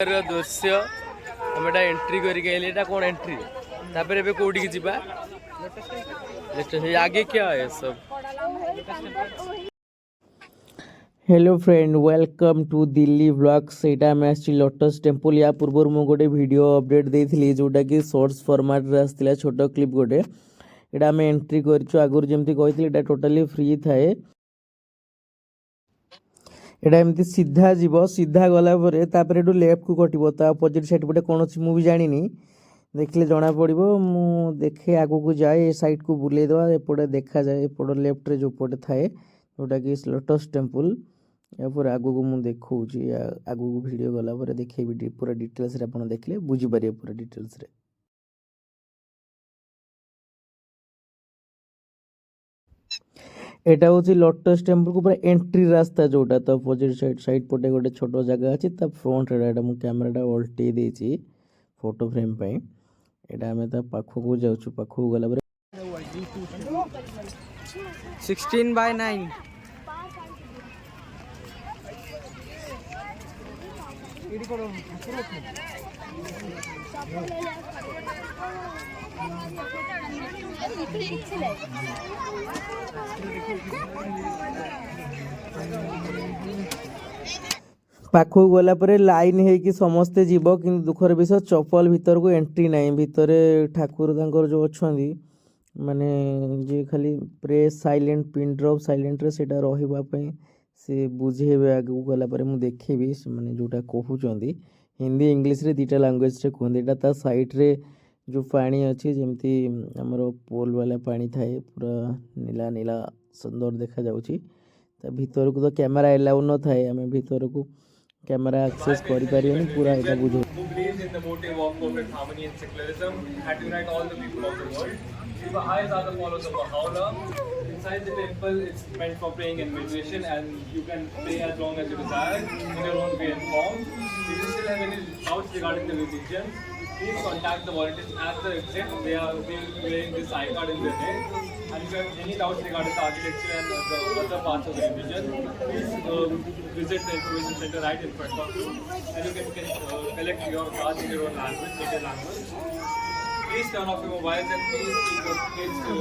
दृश्य आम एंट्री करके कौन एंट्री तापर कौटी की जीवा आगे क्या है सब। Hello friend welcome to Delhi vlogs. यहाँ आम लोटस टेम्पल या पूर्व मुझे गोटे वीडियो अपडेट देती जोटा कि शॉर्ट्स फॉर्मेट रे आसला छोट क्लिप गोटे यहाँ आम एंट्री कर आगुरी जमी कही टोटाली फ्री थाए। यहाँ एमती सीधा जीव सीधा गलापर लेफ्ट को कटो अपोजिट साइड पटे कौन मुझे जानी देखले जना पड़ो मु देखे आगू को जाए ए साइड को बुले देवा एपटे देखा जाए एपट लेफ्ट रे जो पटे थाए जोटा कि लोटस टेम्पल यापर आगू को मुझे देखी आगू को वीडियो गलापर देखेबी पूरा डिटेल्स रे आपन देखले बुझी पारे पूरा डिटेल्स रे। एटा हूँ लोटस टेम्पल को पूरा एंट्री रास्ता जोटा तो अपोजिट साइड पटे गोटे छोट जगह अच्छी फ्रंट रे मुझे कैमेरा उल्टे देती फोटो फ्रेम पे यहाँ आम पाखक जाऊँ पाखक गला 16:9 पाखक गलापर लाइन है समस्ते जीव कि दुखर विषय चप्पल भीतर को एंट्री ना भितर ठाकुर जो अच्छा माने जे खाली press silent pin drop silent रे सेटा रहिबा से बुझेबे आगू गलापर मु देखेबी माने जोटा कहउचंदी हिंदी इंग्लिश रे दीटा लैंग्वेज रे कहंदी एटा ता साइड रे जो पानी अच्छी जमती हमरो पोल वाला पानी थाए पूरा नीला नीला सुंदर देखा जाउची ता भीतर को तो कैमरा अलाउ न थाए हमें भीतर को कैमरा एक्सेस करि परियोनी पूरा एटा बुझो। Who believes in the motive of perfect harmony and secularism had to unite all the people of the world. The Baha'is are the followers of Baha'u'llah. Inside the temple, it's meant for praying and meditation, and you can pray as long as you desire in your own way and form. If you still have any doubts regarding the religion, please contact the volunteers at the exit. They will be wearing this iCard in their head. And if you have any doubts regarding the architecture and the other parts of the religion, please visit the information center right in front of you, and you can collect your cards in your own language, native language. Please turn off your mobiles and please keep your kids to